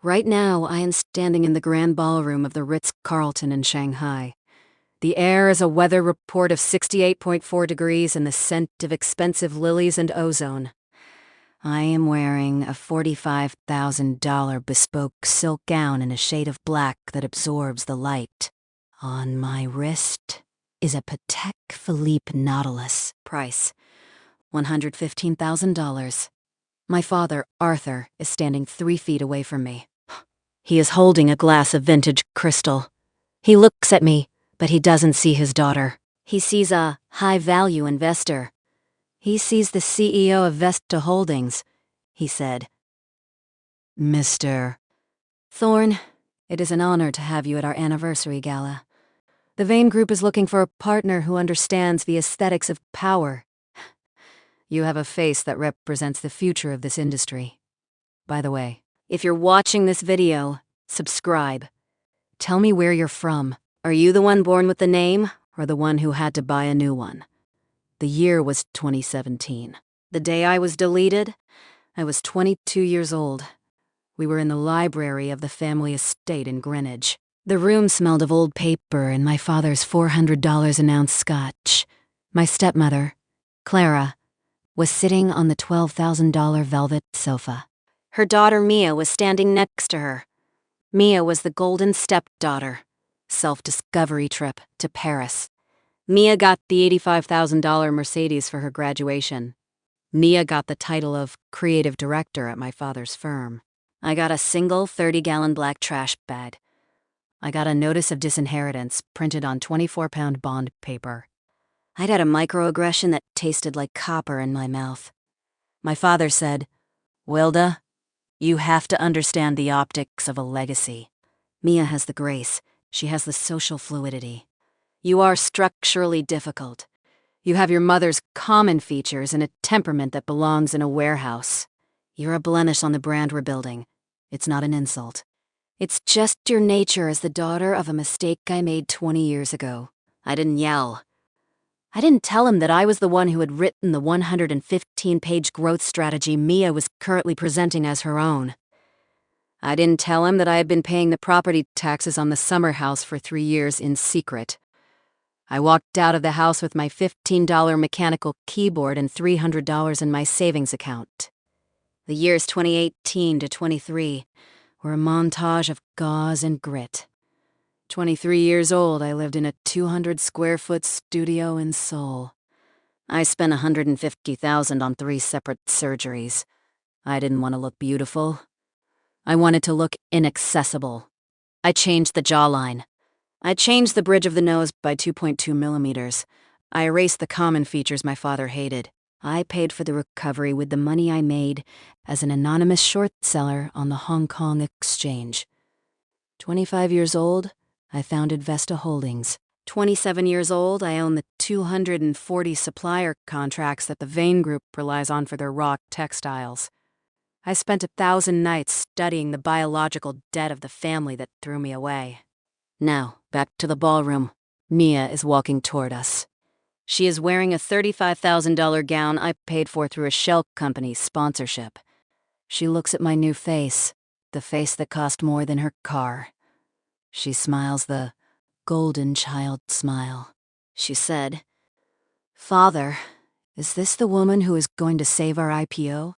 Right now, I am standing in the grand ballroom of the Ritz-Carlton in Shanghai. The air is a weather report of 68.4 degrees and the scent of expensive lilies and ozone. I am wearing a $45,000 bespoke silk gown in a shade of black that absorbs the light. On my wrist is a Patek Philippe Nautilus, price $115,000. My father, Arthur, is standing 3 feet away from me. He is holding a glass of vintage crystal. He looks at me, but he doesn't see his daughter. He sees a high-value investor. He sees the CEO of Vesta Holdings. He said, "Mr. Thorne, it is an honor to have you at our anniversary gala. The Vane Group is looking for a partner who understands the aesthetics of power. You have a face that represents the future of this industry. By the way, if you're watching this video, subscribe. Tell me where you're from. Are you the one born with the name, or the one who had to buy a new one?" The year was 2017. The day I was deleted, I was 22 years old. We were in the library of the family estate in Greenwich. The room smelled of old paper and my father's $400 an ounce scotch. My stepmother, Clara, was sitting on the $12,000 velvet sofa. Her daughter Mia was standing next to her. Mia was the golden stepdaughter. Self-discovery trip to Paris. Mia got the $85,000 Mercedes for her graduation. Mia got the title of creative director at my father's firm. I got a single 30-gallon black trash bag. I got a notice of disinheritance printed on 24-pound bond paper. I'd had a microaggression that tasted like copper in my mouth. My father said, "Wilda, you have to understand the optics of a legacy. Mia has the grace. She has the social fluidity. You are structurally difficult. You have your mother's common features and a temperament that belongs in a warehouse. You're a blemish on the brand we're building. It's not an insult. It's just your nature as the daughter of a mistake I made 20 years ago." I didn't yell. I didn't tell him that I was the one who had written the 115-page growth strategy Mia was currently presenting as her own. I didn't tell him that I had been paying the property taxes on the summer house for 3 years in secret. I walked out of the house with my $15 mechanical keyboard and $300 in my savings account. The years 2018 to 23 were a montage of gauze and grit. 23 years old, I lived in a 200-square-foot studio in Seoul. I spent $150,000 on 3 separate surgeries. I didn't want to look beautiful. I wanted to look inaccessible. I changed the jawline. I changed the bridge of the nose by 2.2 millimeters. I erased the common features my father hated. I paid for the recovery with the money I made as an anonymous short seller on the Hong Kong exchange. 25 years old, I founded Vesta Holdings. 27 years old, I own the 240 supplier contracts that the Vane Group relies on for their raw textiles. I spent 1,000 nights studying the biological debt of the family that threw me away. Now, back to the ballroom. Mia is walking toward us. She is wearing a $35,000 gown I paid for through a shell company's sponsorship. She looks at my new face, the face that cost more than her car. She smiles the golden child smile. She said, "Father, is this the woman who is going to save our IPO?"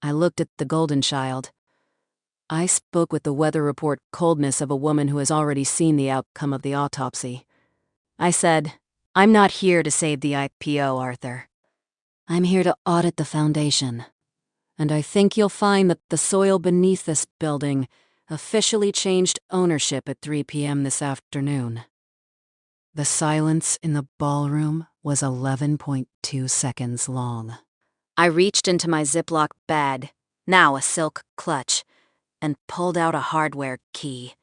I looked at the golden child. I spoke with the weather report coldness of a woman who has already seen the outcome of the autopsy. I said, "I'm not here to save the IPO, Arthur. I'm here to audit the foundation. And I think you'll find that the soil beneath this building officially changed ownership at 3 p.m. this afternoon." The silence in the ballroom was 11.2 seconds long. I reached into my Ziploc bag, now a silk clutch, and pulled out a hardware key.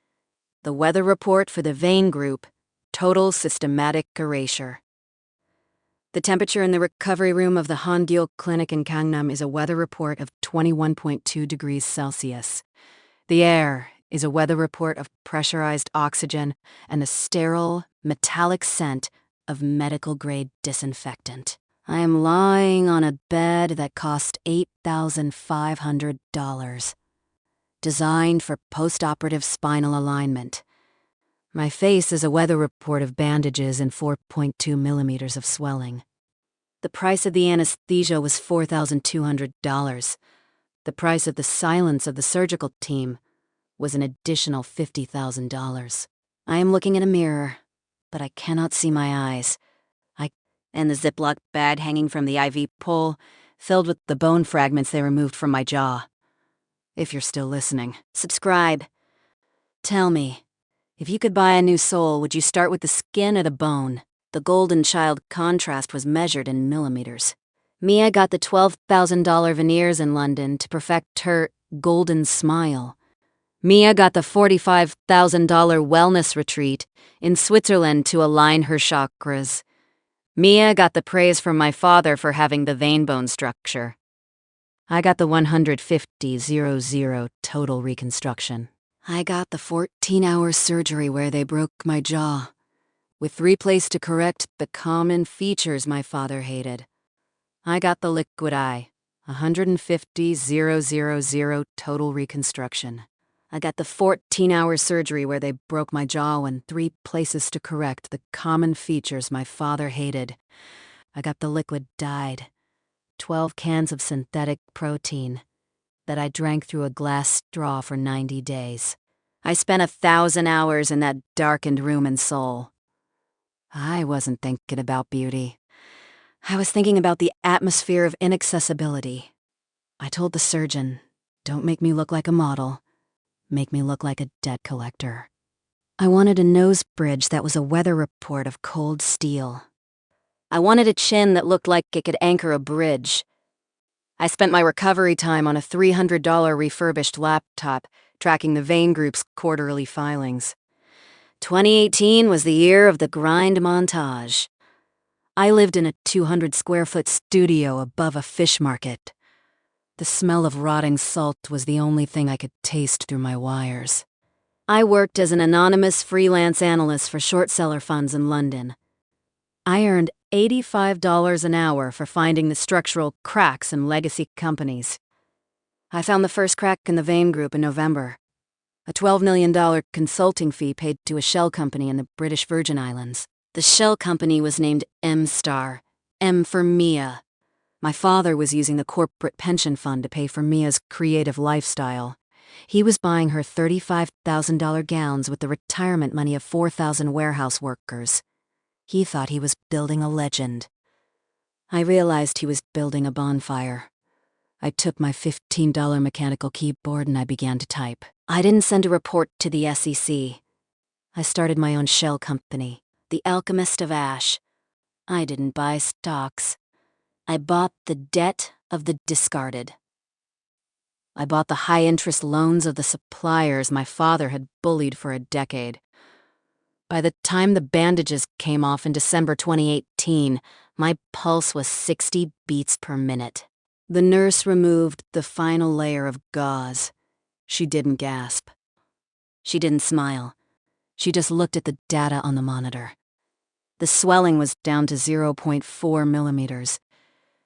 The weather report for the Vane Group, total systematic erasure. The temperature in the recovery room of the Hangul Clinic in Gangnam is a weather report of 21.2 degrees Celsius. The air is a weather report of pressurized oxygen and a sterile, metallic scent of medical-grade disinfectant. I am lying on a bed that cost $8,500. designed for post-operative spinal alignment. My face is a weather report of bandages and 4.2 millimeters of swelling. The price of the anesthesia was $4,200. The price of the silence of the surgical team was an additional $50,000. I am looking in a mirror, but I cannot see my eyes. And the Ziploc bag hanging from the IV pole, filled with the bone fragments they removed from my jaw. If you're still listening, subscribe. Tell me, if you could buy a new soul, would you start with the skin or the bone? The golden child contrast was measured in millimeters. Mia got the $12,000 veneers in London to perfect her golden smile. Mia got the $45,000 wellness retreat in Switzerland to align her chakras. Mia got the praise from my father for having the vein bone structure. I got the 150,000 total reconstruction. I got the 14-hour surgery where they broke my jaw, with 3 places to correct the common features my father hated. I got the liquid eye, 150,000 total reconstruction. I got the 14-hour surgery where they broke my jaw and 3 places to correct the common features my father hated. I got the liquid dyed, 12 cans of synthetic protein that I drank through a glass straw for 90 days. I spent 1,000 hours in that darkened room in Seoul. I wasn't thinking about beauty. I was thinking about the atmosphere of inaccessibility. I told the surgeon, "Don't make me look like a model. Make me look like a debt collector." I wanted a nose bridge that was a weather report of cold steel. I wanted a chin that looked like it could anchor a bridge. I spent my recovery time on a $300 refurbished laptop, tracking the Vein Group's quarterly filings. 2018 was the year of the grind montage. I lived in a 200-square-foot studio above a fish market. The smell of rotting salt was the only thing I could taste through my wires. I worked as an anonymous freelance analyst for short seller funds in London. I earned $85 an hour for finding the structural cracks in legacy companies. I found the first crack in the Vein Group in November, a $12 million consulting fee paid to a shell company in the British Virgin Islands. The shell company was named M-Star, M for Mia. My father was using the corporate pension fund to pay for Mia's creative lifestyle. He was buying her $35,000 gowns with the retirement money of 4,000 warehouse workers. He thought he was building a legend. I realized he was building a bonfire. I took my $15 mechanical keyboard and I began to type. I didn't send a report to the SEC. I started my own shell company, The Alchemist of Ash. I didn't buy stocks. I bought the debt of the discarded. I bought the high-interest loans of the suppliers my father had bullied for a decade. By the time the bandages came off in December 2018, my pulse was 60 beats per minute. The nurse removed the final layer of gauze. She didn't gasp. She didn't smile. She just looked at the data on the monitor. The swelling was down to 0.4 millimeters.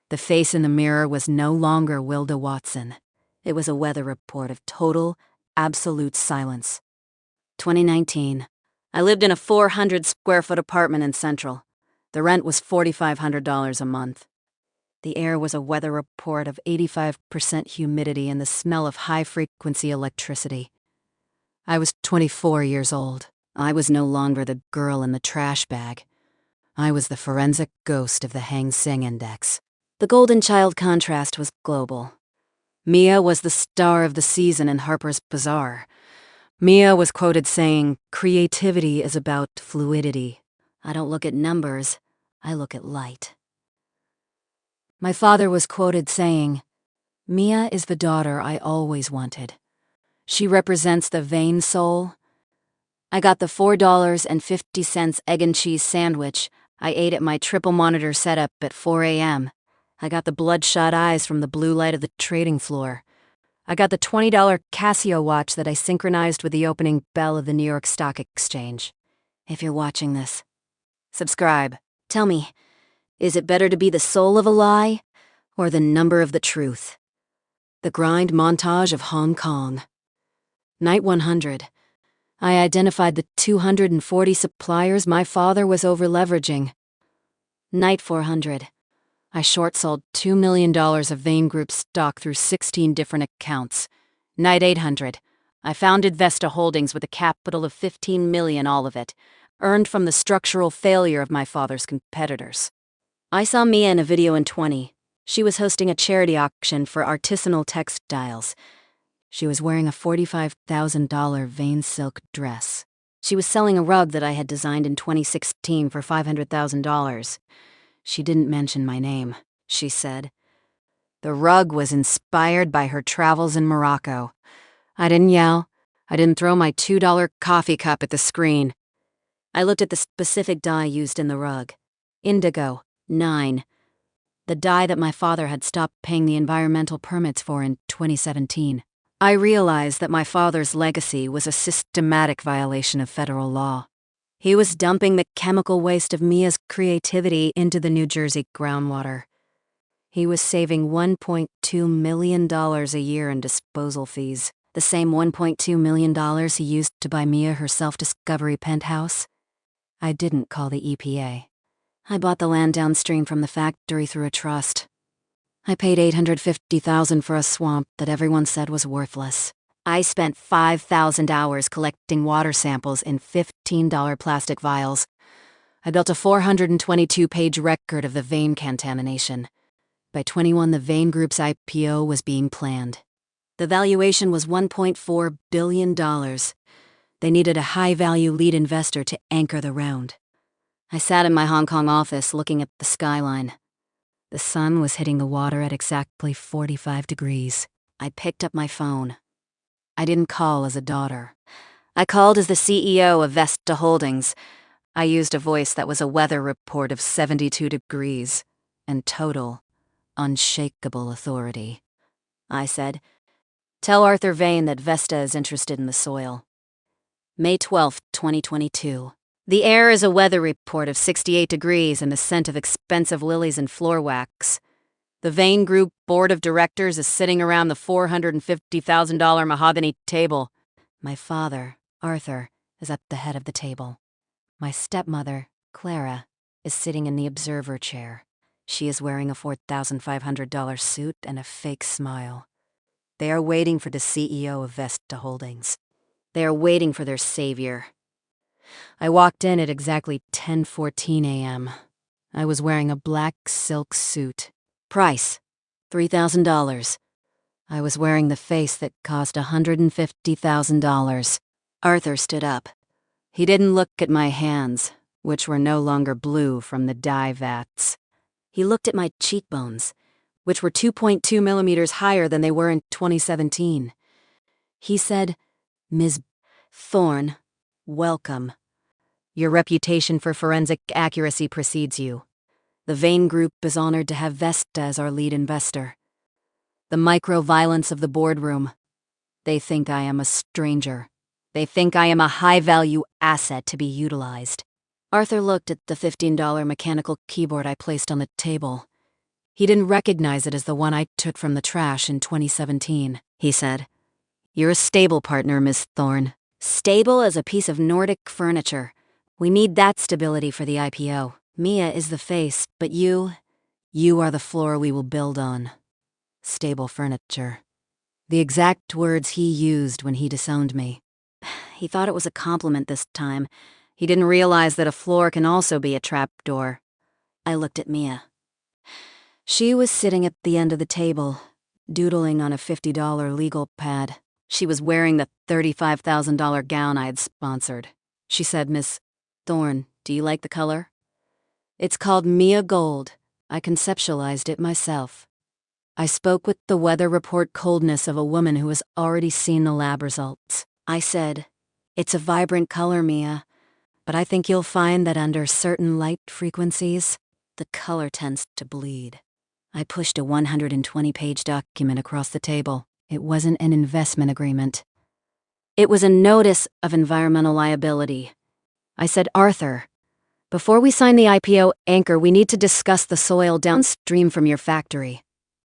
The face in the mirror was no longer Wilda Watson. It was a weather report of total, absolute silence. 2019. I lived in a 400-square-foot apartment in Central. The rent was $4,500 a month. The air was a weather report of 85% humidity and the smell of high-frequency electricity. I was 24 years old. I was no longer the girl in the trash bag. I was the forensic ghost of the Hang Seng Index. The golden child contrast was global. Mia was the star of the season in Harper's Bazaar. Mia was quoted saying, "Creativity is about fluidity. I don't look at numbers, I look at light." My father was quoted saying, "Mia is the daughter I always wanted. She represents the vain soul." I got the $4.50 egg and cheese sandwich I ate at my triple monitor setup at 4 a.m. I got the bloodshot eyes from the blue light of the trading floor. I got the $20 Casio watch that I synchronized with the opening bell of the New York Stock Exchange. If you're watching this, subscribe. Tell me, is it better to be the soul of a lie or the number of the truth? The grind montage of Hong Kong. Night 100. I identified the 240 suppliers my father was over-leveraging. Night 400. I short-sold $2 million of Vane Group stock through 16 different accounts. Night 800. I founded Vesta Holdings with a capital of $15 million, all of it, earned from the structural failure of my father's competitors. I saw Mia in a video in 20. She was hosting a charity auction for artisanal textiles. She was wearing a $45,000 Vane silk dress. She was selling a rug that I had designed in 2016 for $500,000. She didn't mention my name, she said. The rug was inspired by her travels in Morocco. I didn't yell. I didn't throw my $2 coffee cup at the screen. I looked at the specific dye used in the rug. Indigo, 9. The dye that my father had stopped paying the environmental permits for in 2017. I realized that my father's legacy was a systematic violation of federal law. He was dumping the chemical waste of Mia's creativity into the New Jersey groundwater. He was saving $1.2 million a year in disposal fees, the same $1.2 million he used to buy Mia her self-discovery penthouse. I didn't call the EPA. I bought the land downstream from the factory through a trust. I paid $850,000 for a swamp that everyone said was worthless. I spent 5,000 hours collecting water samples in $15 plastic vials. I built a 422-page record of the Vane contamination. By 21, the Vane Group's IPO was being planned. The valuation was $1.4 billion. They needed a high-value lead investor to anchor the round. I sat in my Hong Kong office looking at the skyline. The sun was hitting the water at exactly 45 degrees. I picked up my phone. I didn't call as a daughter. I called as the CEO of Vesta Holdings. I used a voice that was a weather report of 72 degrees and total, unshakable authority. I said, "Tell Arthur Vane that Vesta is interested in the soil." May 12, 2022. The air is a weather report of 68 degrees and the scent of expensive lilies and floor wax. The Vane Group Board of Directors is sitting around the $450,000 mahogany table. My father, Arthur, is at the head of the table. My stepmother, Clara, is sitting in the observer chair. She is wearing a $4,500 suit and a fake smile. They are waiting for the CEO of Vesta Holdings. They are waiting for their savior. I walked in at exactly 10:14 a.m. I was wearing a black silk suit. Price, $3,000. I was wearing the face that cost $150,000. Arthur stood up. He didn't look at my hands, which were no longer blue from the dye vats. He looked at my cheekbones, which were 2.2 millimeters higher than they were in 2017. He said, "Ms. Thorne, welcome. Your reputation for forensic accuracy precedes you. The Vane Group is honored to have Vesta as our lead investor. The micro-violence of the boardroom. They think I am a stranger. They think I am a high-value asset to be utilized." Arthur looked at the $15 mechanical keyboard I placed on the table. He didn't recognize it as the one I took from the trash in 2017. He said, "You're a stable partner, Miss Thorne. Stable as a piece of Nordic furniture. We need that stability for the IPO. Mia is the face, but you are the floor we will build on. Stable furniture." The exact words he used when he disowned me. He thought it was a compliment this time. He didn't realize that a floor can also be a trapdoor. I looked at Mia. She was sitting at the end of the table, doodling on a $50 legal pad. She was wearing the $35,000 gown I had sponsored. She said, "Miss Thorne, do you like the color?" "It's called Mia Gold. I conceptualized it myself." I spoke with the weather report coldness of a woman who has already seen the lab results. I said, "It's a vibrant color, Mia, but I think you'll find that under certain light frequencies, the color tends to bleed." I pushed a 120-page document across the table. It wasn't an investment agreement. It was a notice of environmental liability. I said, "Arthur, before we sign the IPO anchor, we need to discuss the soil downstream from your factory.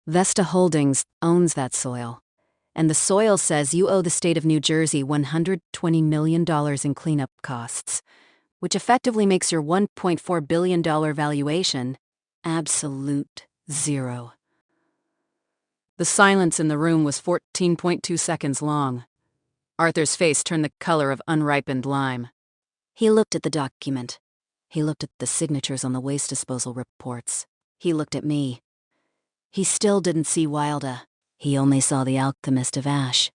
Vesta Holdings owns that soil. and the soil says you owe the state of New Jersey $120 million in cleanup costs, which effectively makes your $1.4 billion valuation absolute zero. The silence in the room was 14.2 seconds long. Arthur's face turned the color of unripened lime. He looked at the document. He looked at the signatures on the waste disposal reports. He looked at me. He still didn't see Wilda. He only saw the alchemist of ash.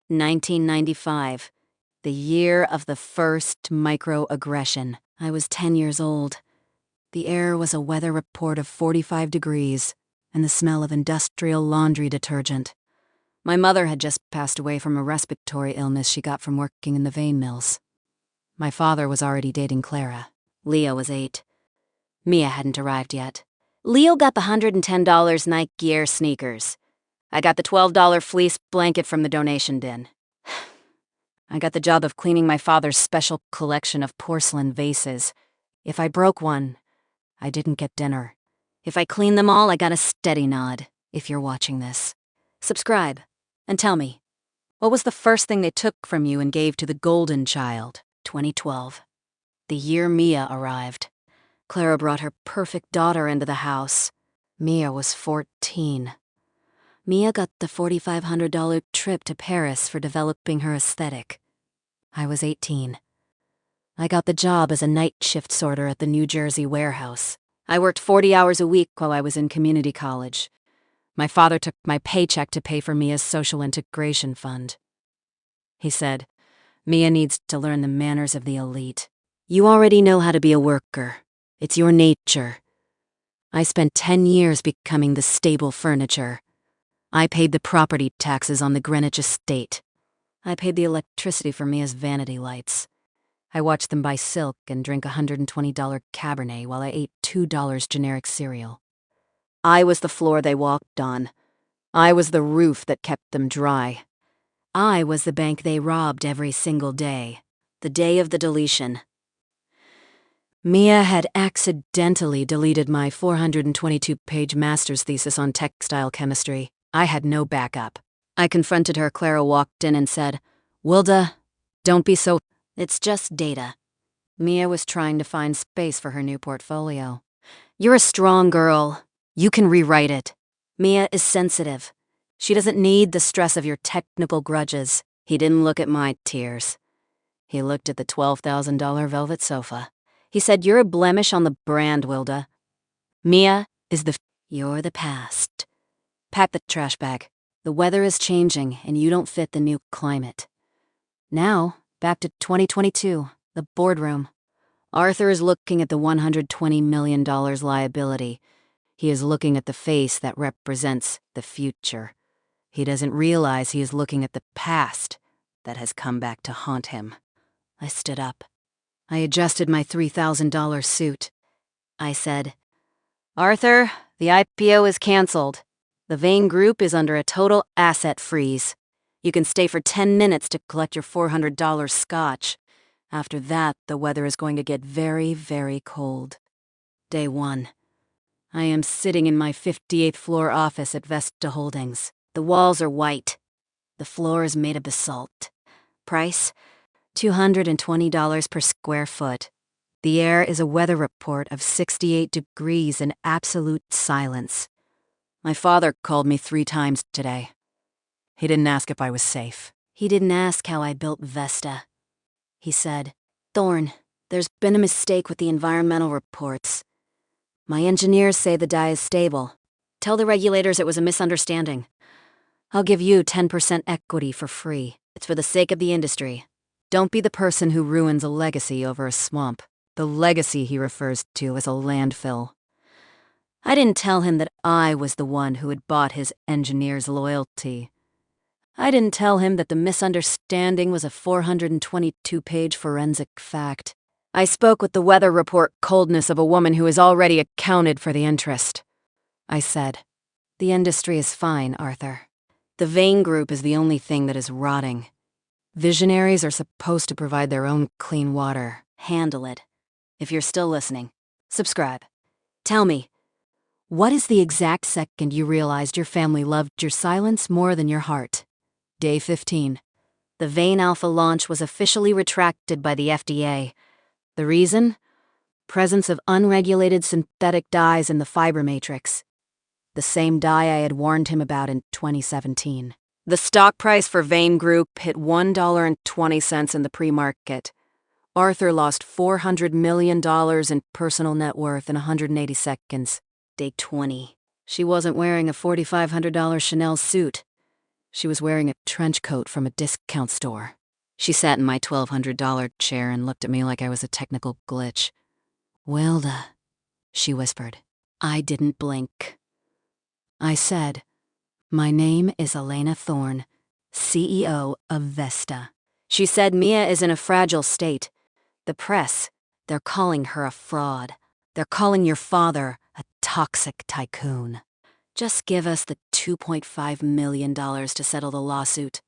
1995. The year of the first microaggression. I was 10 years old. The air was a weather report of 45 degrees and the smell of industrial laundry detergent. My mother had just passed away from a respiratory illness she got from working in the vein mills. My father was already dating Clara. Leo was 8. Mia hadn't arrived yet. Leo got the $110 Nike Gear sneakers. I got the $12 fleece blanket from the donation bin. I got the job of cleaning my father's special collection of porcelain vases. If I broke one, I didn't get dinner. If I cleaned them all, I got a steady nod, if you're watching this. Subscribe, and tell me, what was the first thing they took from you and gave to the golden child? 2012. The year Mia arrived. Clara brought her perfect daughter into the house. Mia was 14. Mia got the $4,500 trip to Paris for developing her aesthetic. I was 18. I got the job as a night shift sorter at the New Jersey warehouse. I worked 40 hours a week while I was in community college. My father took my paycheck to pay for Mia's social integration fund. He said, "Mia needs to learn the manners of the elite. You already know how to be a worker. It's your nature." I spent 10 years becoming the stable furniture. I paid the property taxes on the Greenwich estate. I paid the electricity for Mia's vanity lights. I watched them buy silk and drink $120 Cabernet while I ate $2 generic cereal. I was the floor they walked on. I was the roof that kept them dry. I was the bank they robbed every single day. The day of the deletion. Mia had accidentally deleted my 422-page master's thesis on textile chemistry. I had no backup. I confronted her. Clara walked in and said, "Wilda, don't be so... It's just data." Mia was trying to find space for her new portfolio. "You're a strong girl. You can rewrite it. Mia is sensitive. She doesn't need the stress of your technical grudges." He didn't look at my tears. He looked at the $12,000 velvet sofa. He said, "You're a blemish on the brand, Wilda. Mia is you're the past. Pack the trash bag. The weather is changing, and you don't fit the new climate." Now, back to 2022, the boardroom. Arthur is looking at the $120 million liability. He is looking at the face that represents the future. He doesn't realize he is looking at the past that has come back to haunt him. I stood up. I adjusted my $3,000 suit. I said, "Arthur, the IPO is canceled. The Vane Group is under a total asset freeze. You can stay for 10 minutes to collect your $400 scotch. After that, the weather is going to get very, very cold." Day 1. I am sitting in my 58th floor office at Vesta Holdings. The walls are white. The floor is made of basalt. Price? $220 per square foot. The air is a weather report of 68 degrees and absolute silence. My father called me 3 times today. He didn't ask if I was safe. He didn't ask how I built Vesta. He said, "Thorne, there's been a mistake with the environmental reports. My engineers say the dye is stable. Tell the regulators it was a misunderstanding. I'll give you 10% equity for free. It's for the sake of the industry. Don't be the person who ruins a legacy over a swamp." The legacy he refers to as a landfill. I didn't tell him that I was the one who had bought his engineer's loyalty. I didn't tell him that the misunderstanding was a 422-page forensic fact. I spoke with the weather report coldness of a woman who has already accounted for the interest. I said, "The industry is fine, Arthur. The Vane Group is the only thing that is rotting. Visionaries are supposed to provide their own clean water. Handle it. If you're still listening, subscribe. Tell me, what is the exact second you realized your family loved your silence more than your heart? Day 15. The Vane Alpha launch was officially retracted by the FDA. The reason? Presence of unregulated synthetic dyes in the fiber matrix. The same dye I had warned him about in 2017. The stock price for Vane Group hit $1.20 in the pre-market. Arthur lost $400 million in personal net worth in 180 seconds. Day 20. She wasn't wearing a $4,500 Chanel suit. She was wearing a trench coat from a discount store. She sat in my $1,200 chair and looked at me like I was a technical glitch. "Wilda," she whispered. I didn't blink. I said, "My name is Elena Thorne, CEO of Vesta." She said, "Mia is in a fragile state. The press, they're calling her a fraud. They're calling your father a toxic tycoon. Just give us the $2.5 million to settle the lawsuit.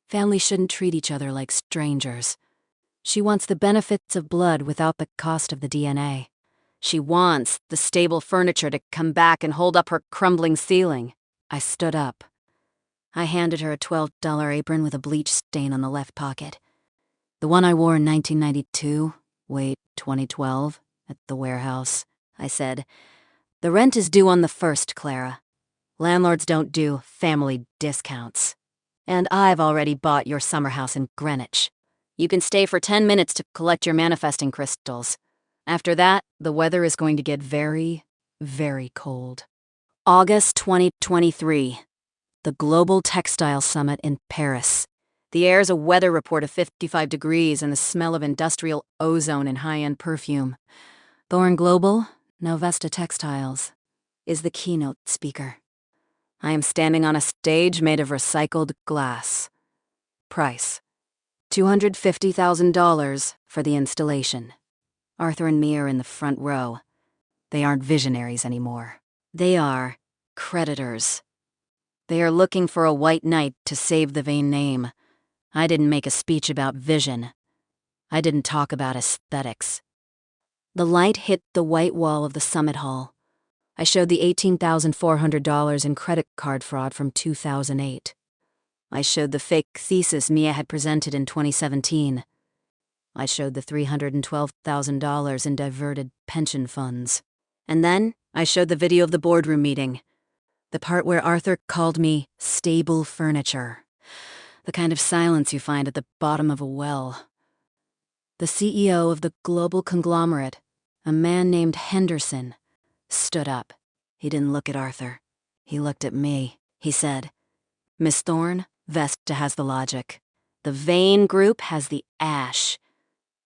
Families shouldn't treat each other like strangers. She wants the benefits of blood without the cost of the DNA. She wants the stable furniture to come back and hold up her crumbling ceiling." I stood up. I handed her a $12 apron with a bleach stain on the left pocket. The one I wore in 1992, 2012, at the warehouse. I said, "The rent is due on the 1st, Clara. Landlords don't do family discounts. And I've already bought your summer house in Greenwich. You can stay for 10 minutes to collect your manifesting crystals. After that, the weather is going to get very, very cold." August 2023. The Global Textile Summit in Paris. The air's a weather report of 55 degrees and the smell of industrial ozone and high-end perfume. Thorne Global, now Vesta Textiles, is the keynote speaker. I am standing on a stage made of recycled glass. Price: $250,000 for the installation. Arthur and Mia are in the front row. They aren't visionaries anymore. They are creditors. They are looking for a white knight to save the Vane name. I didn't make a speech about vision. I didn't talk about aesthetics. The light hit the white wall of the summit hall. I showed the $18,400 in credit card fraud from 2008. I showed the fake thesis Mia had presented in 2017. I showed the $312,000 in diverted pension funds. And then I showed the video of the boardroom meeting. The part where Arthur called me stable furniture. The kind of silence you find at the bottom of a well. The CEO of the global conglomerate, a man named Henderson, stood up. He didn't look at Arthur. He looked at me. He said, "Miss Thorne, Vesta has the logic. The Vane Group has the ash.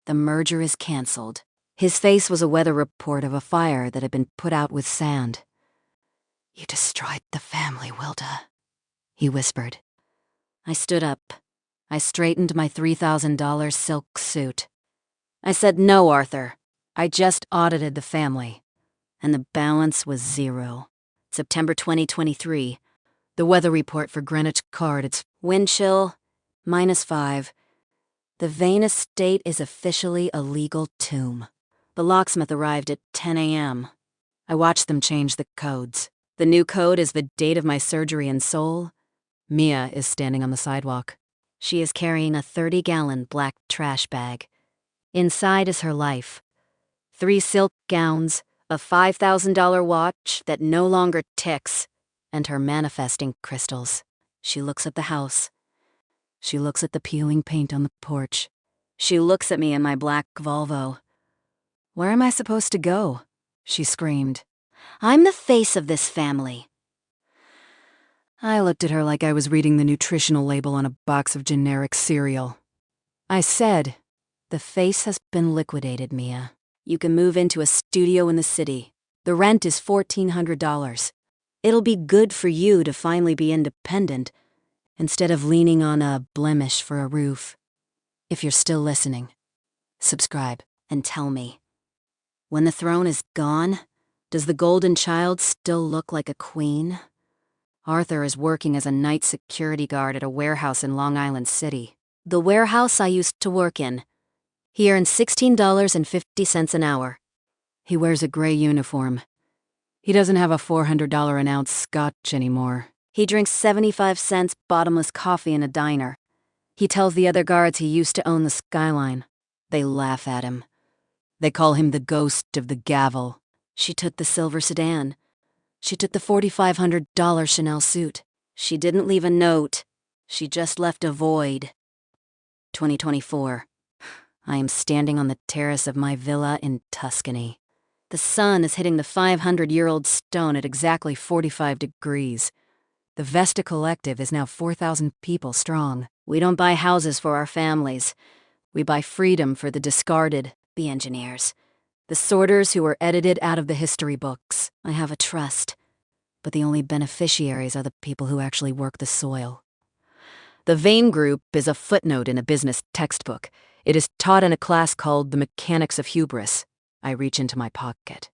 The merger is canceled." His face was a weather report of a fire that had been put out with sand. "You destroyed the family, Wilda," he whispered. I stood up. I straightened my $3,000 silk suit. I said, "No, Arthur. I just audited the family. And the balance was zero." September 2023. The weather report for Greenwich card. It's wind chill, -5. The Vane estate is officially a legal tomb. The locksmith arrived at 10 a.m. I watched them change the codes. The new code is the date of my surgery in Seoul. Mia is standing on the sidewalk. She is carrying a 30-gallon black trash bag. Inside is her life. 3 silk gowns, a $5,000 watch that no longer ticks, and her manifesting crystals. She looks at the house. She looks at the peeling paint on the porch. She looks at me in my black Volvo. "Where am I supposed to go?" she screamed. "I'm the face of this family." I looked at her like I was reading the nutritional label on a box of generic cereal. I said, "The face has been liquidated, Mia. You can move into a studio in the city. The rent is $1,400. It'll be good for you to finally be independent, instead of leaning on a blemish for a roof. If you're still listening, subscribe and tell me. When the throne is gone, does the golden child still look like a queen? Arthur is working as a night security guard at a warehouse in Long Island City. The warehouse I used to work in. He earns $16.50 an hour. He wears a gray uniform. He doesn't have a $400 an ounce scotch anymore. He drinks 75-cent bottomless coffee in a diner. He tells the other guards he used to own the skyline. They laugh at him. They call him the ghost of the gavel. She took the silver sedan. She took the $4,500 Chanel suit. She didn't leave a note. She just left a void. 2024. I am standing on the terrace of my villa in Tuscany. The sun is hitting the 500-year-old stone at exactly 45 degrees. The Vesta Collective is now 4,000 people strong. We don't buy houses for our families. We buy freedom for the discarded, the engineers, the sorters who were edited out of the history books. I have a trust, but the only beneficiaries are the people who actually work the soil. The Vane Group is a footnote in a business textbook. It is taught in a class called The Mechanics of Hubris. I reach into my pocket.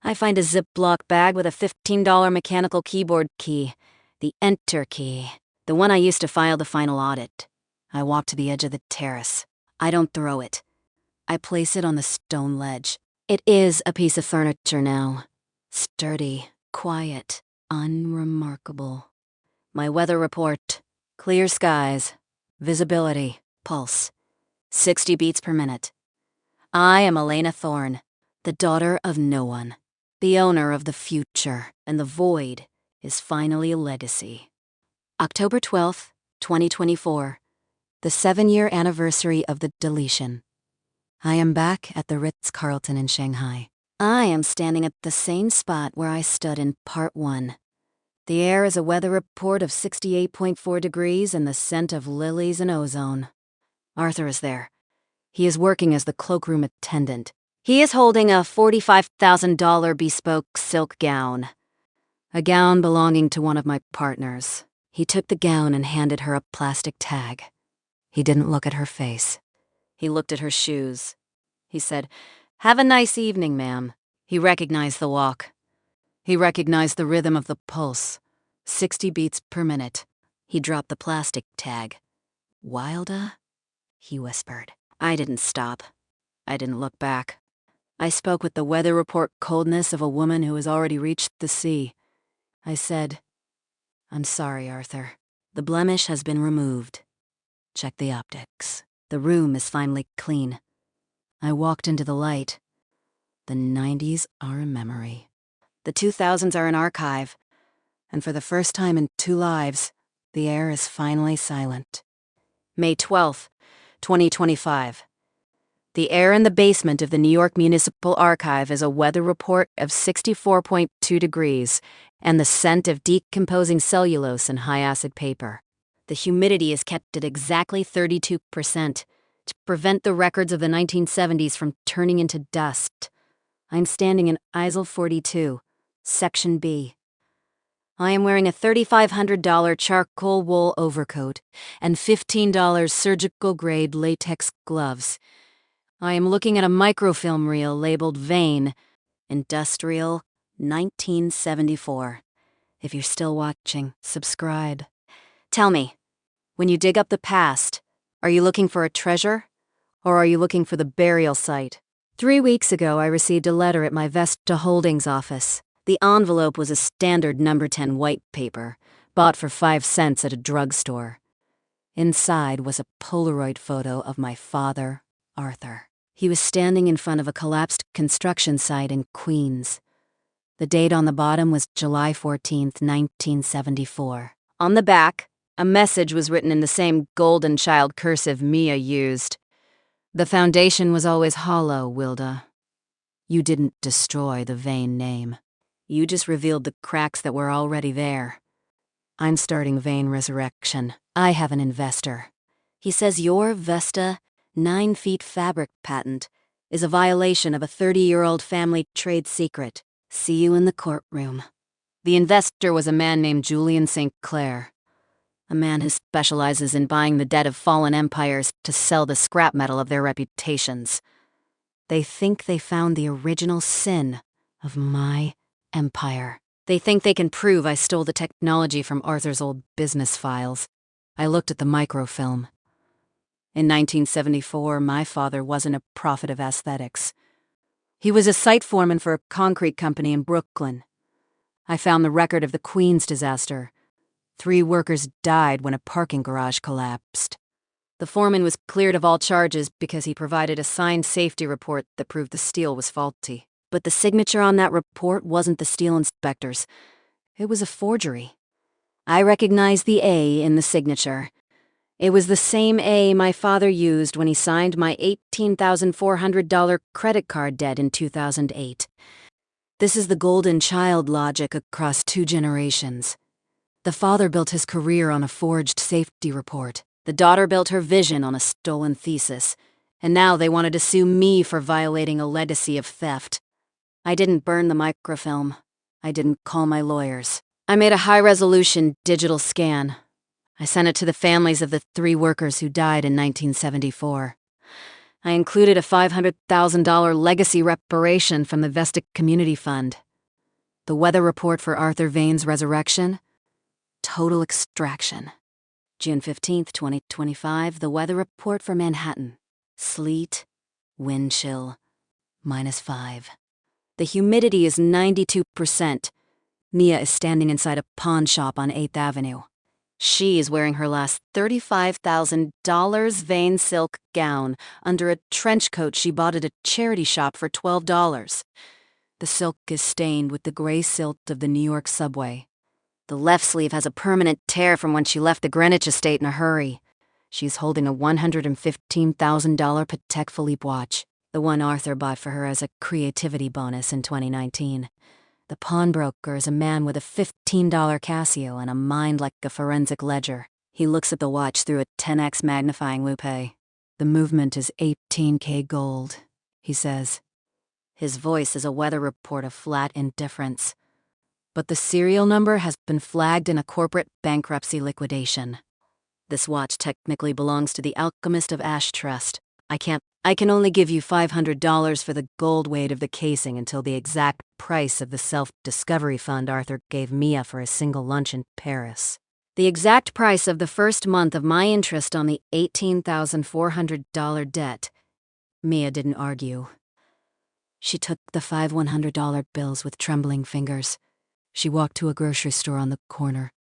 I find a Ziploc bag with a $15 mechanical keyboard key, the Enter key, the one I used to file the final audit. I walk to the edge of the terrace. I don't throw it. I place it on the stone ledge. It is a piece of furniture now. Sturdy, quiet, unremarkable. My weather report: clear skies, visibility, pulse, 60 beats per minute. I am Elena Thorne, the daughter of no one, the owner of the future, and the void is finally a legacy. October 12th, 2024, the 7-year anniversary of the deletion. I am back at the Ritz-Carlton in Shanghai. I am standing at the same spot where I stood in part 1. The air is a weather report of 68.4 degrees and the scent of lilies and ozone. Arthur is there. He is working as the cloakroom attendant. He is holding a $45,000 bespoke silk gown. A gown belonging to one of my partners. He took the gown and handed her a plastic tag. He didn't look at her face. He looked at her shoes. He said, "Have a nice evening, ma'am." He recognized the walk. He recognized the rhythm of the pulse. 60 beats per minute. He dropped the plastic tag. "Wilda?" he whispered. I didn't stop. I didn't look back. I spoke with the weather report coldness of a woman who has already reached the sea. I said, "I'm sorry, Arthur. The blemish has been removed. Check the optics. The room is finally clean." I walked into the light. The 90s are a memory. The 2000s are an archive. And for the first time in 2 lives, the air is finally silent. May 12th, 2025. The air in the basement of the New York Municipal Archive is a weather report of 64.2 degrees and the scent of decomposing cellulose and high-acid paper. The humidity is kept at exactly 32% to prevent the records of the 1970s from turning into dust. I'm standing in aisle 42, Section B. I am wearing a $3,500 charcoal wool overcoat and $15 surgical-grade latex gloves. I am looking at a microfilm reel labeled Vane, Industrial, 1974. If you're still watching, subscribe. Tell me, when you dig up the past, are you looking for a treasure, or are you looking for the burial site? 3 weeks ago, I received a letter at my Vesta Holdings office. The envelope was a standard number 10 white paper, bought for 5 cents at a drugstore. Inside was a Polaroid photo of my father, Arthur. He was standing in front of a collapsed construction site in Queens. The date on the bottom was July 14th, 1974. On the back, a message was written in the same golden child cursive Mia used. "The foundation was always hollow, Wilda. You didn't destroy the Vane name. You just revealed the cracks that were already there. I'm starting Vane Resurrection. I have an investor. He says your Vesta 9-feet fabric patent is a violation of a 30-year-old family trade secret. See you in the courtroom." The investor was a man named Julian St. Clair, a man who specializes in buying the dead of fallen empires to sell the scrap metal of their reputations. They think they found the original sin of my empire. They think they can prove I stole the technology from Arthur's old business files. I looked at the microfilm. In 1974, my father wasn't a prophet of aesthetics. He was a site foreman for a concrete company in Brooklyn. I found the record of the Queens disaster, 3 workers died when a parking garage collapsed. The foreman was cleared of all charges because he provided a signed safety report that proved the steel was faulty. But the signature on that report wasn't the steel inspector's. It was a forgery. I recognized the A in the signature. It was the same A my father used when he signed my $18,400 credit card debt in 2008. This is the golden child logic across 2 generations. The father built his career on a forged safety report. The daughter built her vision on a stolen thesis. And now they wanted to sue me for violating a legacy of theft. I didn't burn the microfilm. I didn't call my lawyers. I made a high-resolution digital scan. I sent it to the families of the 3 workers who died in 1974. I included a $500,000 legacy reparation from the Vesta Community Fund. The weather report for Arthur Vane's resurrection? Total extraction. June 15th, 2025, the weather report for Manhattan. Sleet, wind chill, -5. The humidity is 92%. Mia is standing inside a pawn shop on 8th Avenue. She is wearing her last $35,000 Vane silk gown under a trench coat she bought at a charity shop for $12. The silk is stained with the gray silt of the New York subway. The left sleeve has a permanent tear from when she left the Greenwich estate in a hurry. She's holding a $115,000 Patek Philippe watch, the one Arthur bought for her as a creativity bonus in 2019. The pawnbroker is a man with a $15 Casio and a mind like a forensic ledger. He looks at the watch through a 10x magnifying loupe. The movement is 18K gold, he says. His voice is a weather report of flat indifference. But the serial number has been flagged in a corporate bankruptcy liquidation. This watch technically belongs to the Alchemist of Ash Trust. I can only give you $500 for the gold weight of the casing until the exact price of the self-discovery fund Arthur gave Mia for a single lunch in Paris. The exact price of the first month of my interest on the $18,400 debt. Mia didn't argue. She took the 5 $100 bills with trembling fingers. She walked to a grocery store on the corner.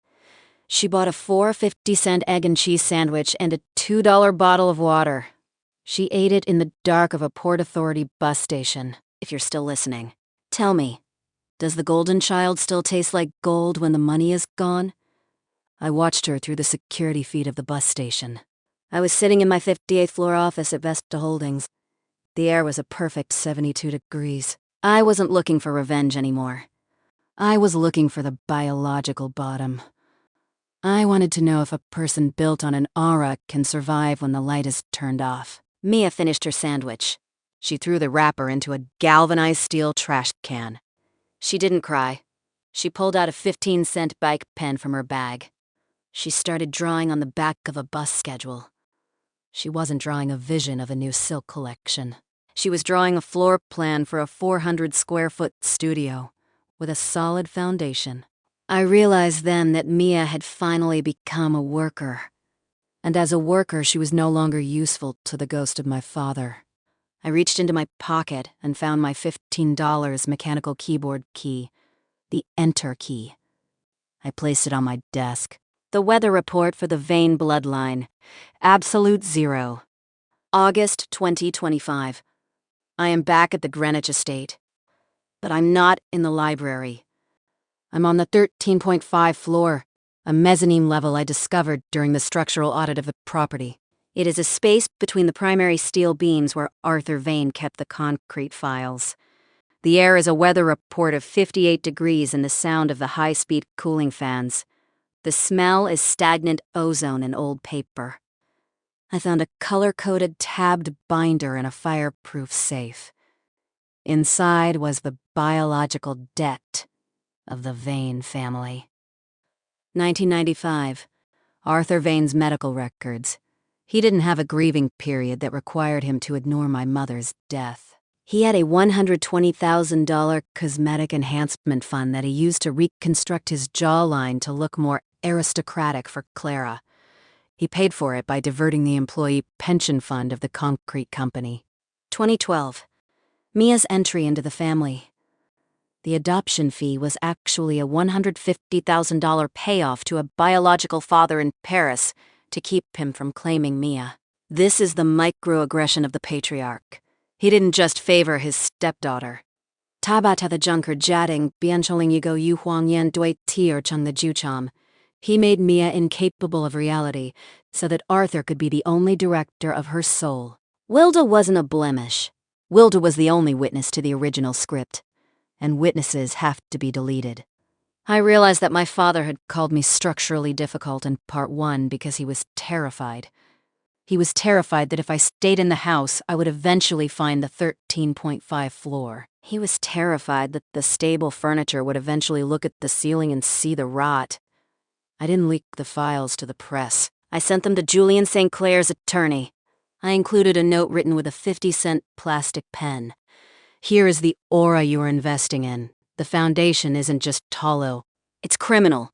She bought a 4.50-cent egg and cheese sandwich and a $2 bottle of water. She ate it in the dark of a Port Authority bus station. If you're still listening, tell me, does the golden child still taste like gold when the money is gone? I watched her through the security feed of the bus station. I was sitting in my 58th floor office at Vesta Holdings. The air was a perfect 72 degrees. I wasn't looking for revenge anymore. I was looking for the biological bottom. I wanted to know if a person built on an aura can survive when the light is turned off. Mia finished her sandwich. She threw the wrapper into a galvanized steel trash can. She didn't cry. She pulled out a 15-cent bike pen from her bag. She started drawing on the back of a bus schedule. She wasn't drawing a vision of a new silk collection. She was drawing a floor plan for a 400-square-foot studio with a solid foundation. I realized then that Mia had finally become a worker. And as a worker, she was no longer useful to the ghost of my father. I reached into my pocket and found my $15 mechanical keyboard key, the Enter key. I placed it on my desk. The weather report for the Vane bloodline. Absolute 0. August 2025. I am back at the Greenwich estate. But I'm not in the library. I'm on the 13.5 floor, a mezzanine level I discovered during the structural audit of the property. It is a space between the primary steel beams where Arthur Vane kept the concrete files. The air is a weather report of 58 degrees and the sound of the high-speed cooling fans. The smell is stagnant ozone and old paper. I found a color-coded tabbed binder in a fireproof safe. Inside was the biological debt of the Vane family. 1995. Arthur Vane's medical records. He didn't have a grieving period that required him to ignore my mother's death. He had a $120,000 cosmetic enhancement fund that he used to reconstruct his jawline to look more aristocratic for Clara. He paid for it by diverting the employee pension fund of the concrete company. 2012. Mia's entry into the family. The adoption fee was actually a $150,000 payoff to a biological father in Paris to keep him from claiming Mia. This is the microaggression of the patriarch. He didn't just favor his stepdaughter. Tabata the junker jatting biancholing yigo yu huang yan dui tier chung the jucham. He made Mia incapable of reality so that Arthur could be the only director of her soul. Wilda wasn't a blemish. Wilda was the only witness to the original script, and witnesses have to be deleted. I realized that my father had called me structurally difficult in part 1 because he was terrified. He was terrified that if I stayed in the house, I would eventually find the 13.5 floor. He was terrified that the stable furniture would eventually look at the ceiling and see the rot. I didn't leak the files to the press. I sent them to Julian St. Clair's attorney. I included a note written with a 50-cent plastic pen. Here is the aura you are investing in. The foundation isn't just hollow. It's criminal.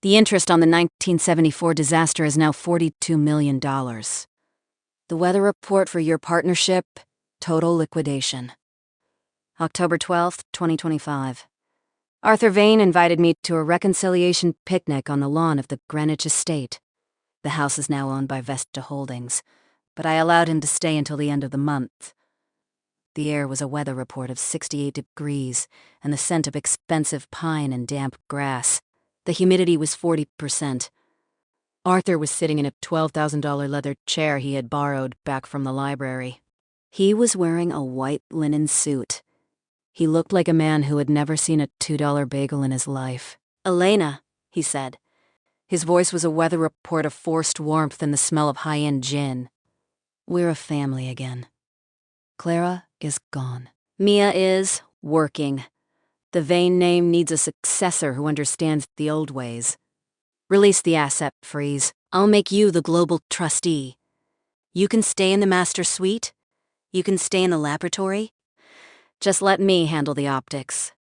The interest on the 1974 disaster is now $42 million. The weather report for your partnership, total liquidation. October 12th, 2025. Arthur Vane invited me to a reconciliation picnic on the lawn of the Greenwich estate. The house is now owned by Vesta Holdings, but I allowed him to stay until the end of the month. The air was a weather report of 68 degrees and the scent of expensive pine and damp grass. The humidity was 40%. Arthur was sitting in a $12,000 leather chair he had borrowed back from the library. He was wearing a white linen suit. He looked like a man who had never seen a $2 bagel in his life. "Elena," he said. His voice was a weather report of forced warmth and the smell of high-end gin. "We're a family again. Clara is gone. Mia is working. The Vane name needs a successor who understands the old ways. Release the asset freeze. I'll make you the global trustee. You can stay in the master suite. You can stay in the laboratory. Just let me handle the optics.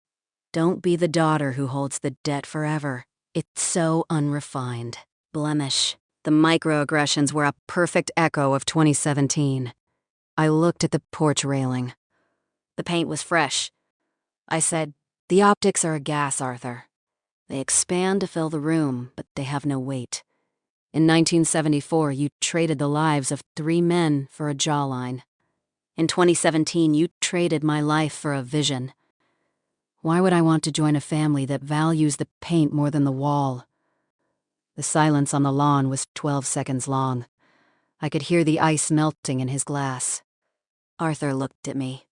Don't be the daughter who holds the debt forever. It's so unrefined. Blemish. The microaggressions were a perfect echo of 2017. I looked at the porch railing. The paint was fresh. I said, "The optics are a gas, Arthur. They expand to fill the room, but they have no weight. In 1974, you traded the lives of 3 men for a jawline. In 2017, you traded my life for a vision. Why would I want to join a family that values the paint more than the wall?" The silence on the lawn was 12 seconds long. I could hear the ice melting in his glass. Arthur looked at me.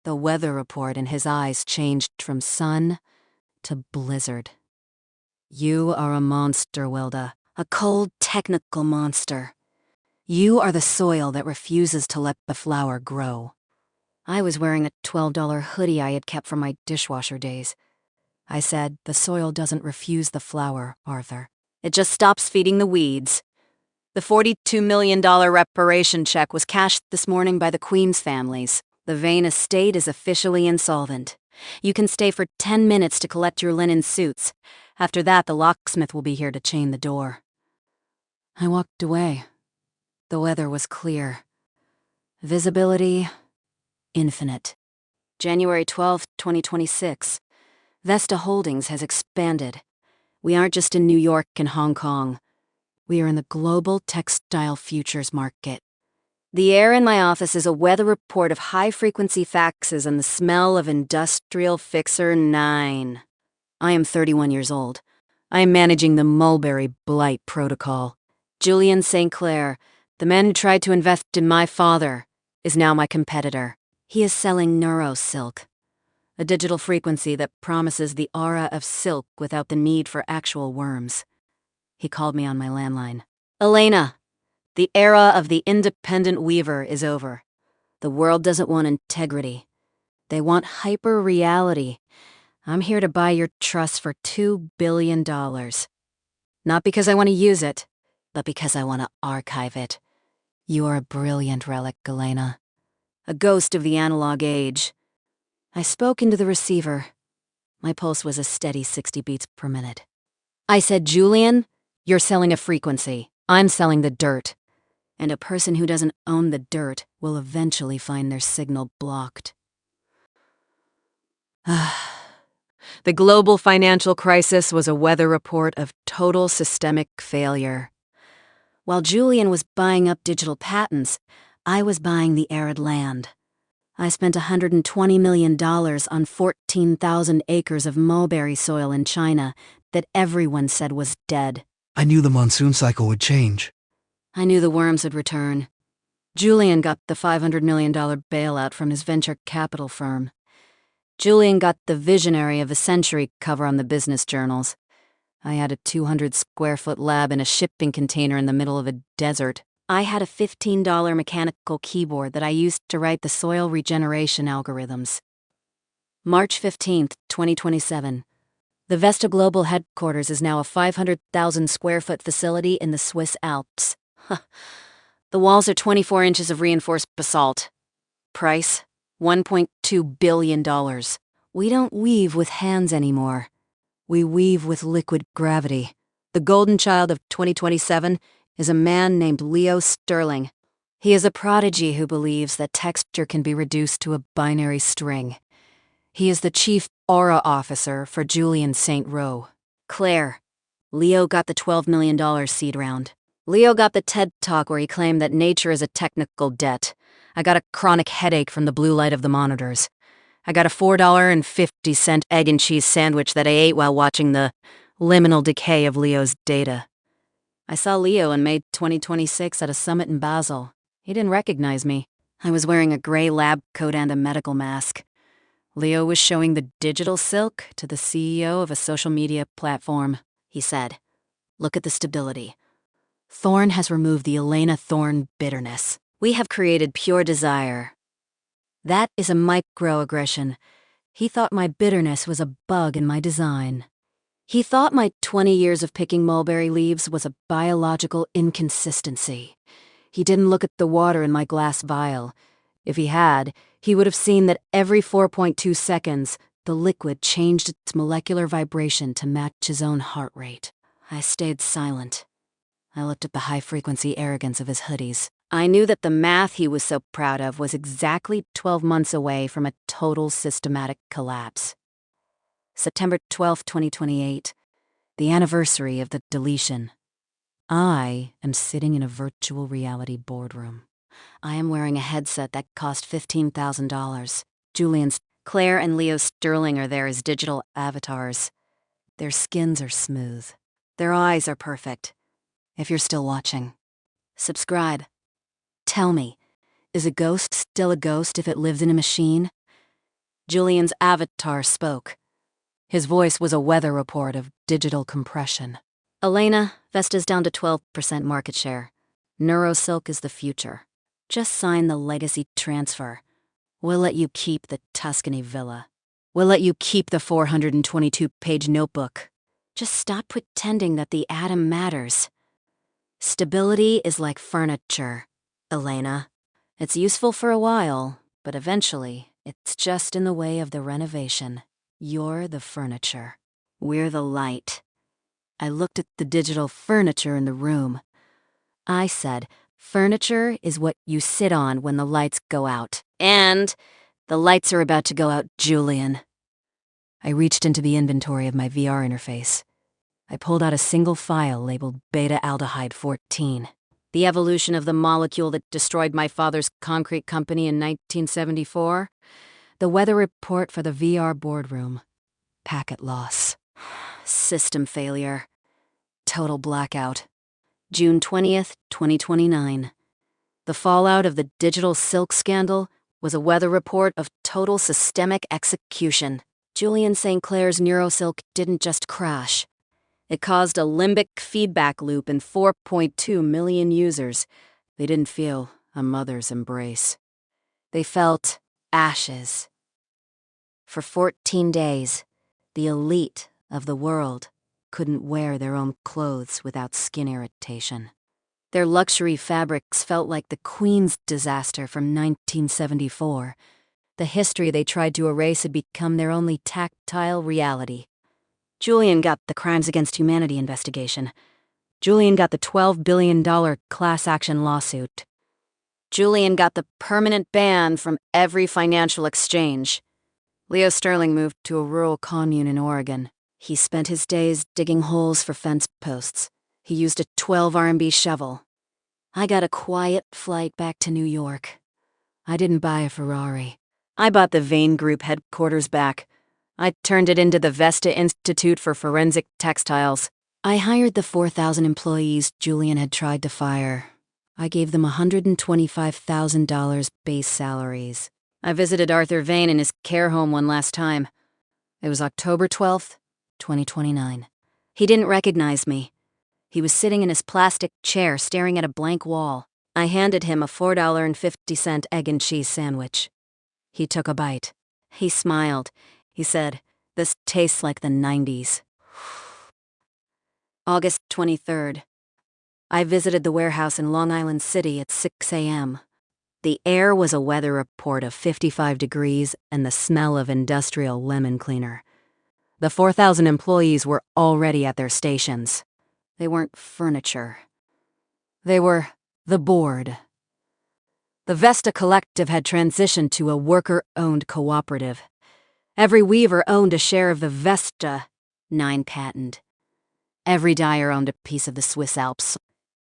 The weather report in his eyes changed from sun to blizzard. "You are a monster, Wilda. A cold, technical monster. You are the soil that refuses to let the flower grow." I was wearing a $12 hoodie I had kept from my dishwasher days. I said, "The soil doesn't refuse the flower, Arthur. It just stops feeding the weeds." The $42 million reparation check was cashed this morning by the Queen's families. The Vane estate is officially insolvent. You can stay for 10 minutes to collect your linen suits. After that, the locksmith will be here to chain the door. I walked away. The weather was clear. Visibility, infinite. January 12th, 2026. Vesta Holdings has expanded. We aren't just in New York and Hong Kong. We are in the global textile futures market. The air in my office is a weather report of high-frequency faxes and the smell of Industrial Fixer 9. I am 31 years old. I am managing the Mulberry Blight Protocol. Julian St. Clair, the man who tried to invest in my father, is now my competitor. He is selling NeuroSilk, a digital frequency that promises the aura of silk without the need for actual worms. He called me on my landline. "Elena, the era of the independent weaver is over. The world doesn't want integrity. They want hyper-reality. I'm here to buy your trust for $2 billion. Not because I want to use it, but because I want to archive it. You are a brilliant relic, Elena. A ghost of the analog age." I spoke into the receiver. My pulse was a steady 60 beats per minute. I said, "Julian, you're selling a frequency. I'm selling the dirt. And a person who doesn't own the dirt will eventually find their signal blocked." The global financial crisis was a weather report of total systemic failure. While Julian was buying up digital patents, I was buying the arid land. I spent $120 million on 14,000 acres of mulberry soil in China that everyone said was dead. I knew the monsoon cycle would change. I knew the worms would return. Julian got the $500 million bailout from his venture capital firm. Julian got the Visionary of the Century cover on the business journals. I had a 200-square-foot lab in a shipping container in the middle of a desert. I had a $15 mechanical keyboard that I used to write the soil regeneration algorithms. March 15th, 2027. The Vesta Global headquarters is now a 500,000-square-foot facility in the Swiss Alps. The walls are 24 inches of reinforced basalt. Price, $1.2 billion. We don't weave with hands anymore. We weave with liquid gravity. The golden child of 2027 is a man named Leo Sterling. He is a prodigy who believes that texture can be reduced to a binary string. He is the chief aura officer for Julian St. Roe. Claire. Leo got the $12 million seed round. Leo got the TED Talk where he claimed that nature is a technical debt. I got a chronic headache from the blue light of the monitors. I got a $4.50 egg and cheese sandwich that I ate while watching the liminal decay of Leo's data. I saw Leo in May 2026 at a summit in Basel. He didn't recognize me. I was wearing a gray lab coat and a medical mask. Leo was showing the digital silk to the CEO of a social media platform. He said, "Look at the stability. Thorn has removed the Elena Thorn bitterness. We have created pure desire. That is a microaggression. He thought my bitterness was a bug in my design. He thought my 20 years of picking mulberry leaves was a biological inconsistency. He didn't look at the water in my glass vial. If he had, he would have seen that every 4.2 seconds, the liquid changed its molecular vibration to match his own heart rate. I stayed silent. I looked at the high-frequency arrogance of his hoodies. I knew that the math he was so proud of was exactly 12 months away from a total systematic collapse. September 12, 2028, the anniversary of the deletion. I am sitting in a virtual reality boardroom. I am wearing a headset that cost $15,000. Julian's, Claire and Leo Sterling are there as digital avatars. Their skins are smooth. Their eyes are perfect. If you're still watching, subscribe. Tell me, is a ghost still a ghost if it lives in a machine? Julian's avatar spoke. His voice was a weather report of digital compression. Elena, Vesta's down to 12% market share. NeuroSilk is the future. Just sign the legacy transfer. We'll let you keep the Tuscany villa. We'll let you keep the 422-page notebook. Just stop pretending that the atom matters. Stability is like furniture, Elena. It's useful for a while, but eventually, it's just in the way of the renovation. You're the furniture. We're the light. I looked at the digital furniture in the room. I said, furniture is what you sit on when the lights go out. And the lights are about to go out, Julian. I reached into the inventory of my VR interface. I pulled out a single file labeled beta-aldehyde 14. The evolution of the molecule that destroyed my father's concrete company in 1974. The weather report for the VR boardroom. Packet loss. System failure. Total blackout. June 20th, 2029. The fallout of the digital silk scandal was a weather report of total systemic execution. Julian St. Clair's NeuroSilk didn't just crash. It caused a limbic feedback loop in 4.2 million users. They didn't feel a mother's embrace. They felt ashes. For 14 days, the elite of the world couldn't wear their own clothes without skin irritation. Their luxury fabrics felt like the Queen's disaster from 1974. The history they tried to erase had become their only tactile reality. Julian got the Crimes Against Humanity investigation. Julian got the $12 billion class action lawsuit. Julian got the permanent ban from every financial exchange. Leo Sterling moved to a rural commune in Oregon. He spent his days digging holes for fence posts. He used a 12 R&B shovel. I got a quiet flight back to New York. I didn't buy a Ferrari. I bought the Vane Group headquarters back. I turned it into the Vesta Institute for Forensic Textiles. I hired the 4,000 employees Julian had tried to fire. I gave them $125,000 base salaries. I visited Arthur Vane in his care home one last time. It was October 12th, 2029. He didn't recognize me. He was sitting in his plastic chair staring at a blank wall. I handed him a $4.50 egg and cheese sandwich. He took a bite. He smiled. He said, "This tastes like the 90s. August 23rd. I visited the warehouse in Long Island City at 6 a.m. The air was a weather report of 55 degrees and the smell of industrial lemon cleaner. The 4,000 employees were already at their stations. They weren't furniture. They were the board. The Vesta Collective had transitioned to a worker-owned cooperative. Every weaver owned a share of the Vesta 9 patent. Every dyer owned a piece of the Swiss Alps.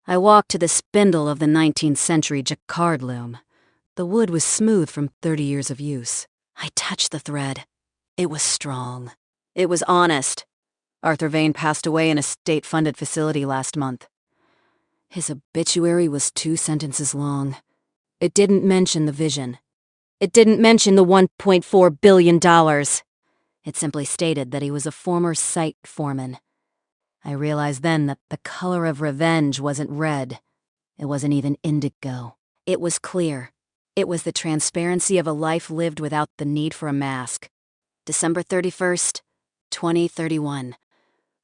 I walked to the spindle of the 19th century jacquard loom. The wood was smooth from 30 years of use. I touched the thread. It was strong. It was honest. Arthur Vane passed away in a state-funded facility last month. His obituary was 2 sentences long. It didn't mention the vision. It didn't mention the $1.4 billion. It simply stated that he was a former site foreman. I realized then that the color of revenge wasn't red. It wasn't even indigo. It was clear. It was the transparency of a life lived without the need for a mask. December 31st, 2031.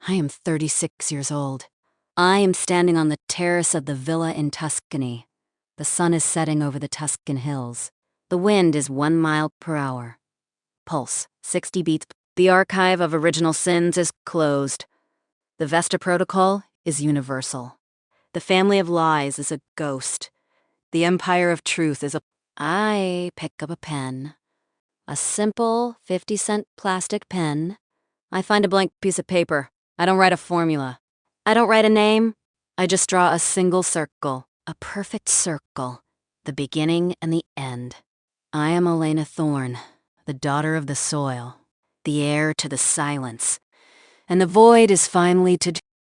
I am 36 years old. I am standing on the terrace of the villa in Tuscany. The sun is setting over the Tuscan hills. The wind is 1 mile per hour. Pulse, 60 beats. The archive of original sins is closed. The Vesta Protocol is universal. The family of lies is a ghost. The empire of truth is a... I pick up a pen. A simple 50-cent plastic pen. I find a blank piece of paper. I don't write a formula. I don't write a name. I just draw a single circle. A perfect circle. The beginning and the end. I am Elena Thorne, the daughter of the soil. The heir to the silence. And the void is finally to...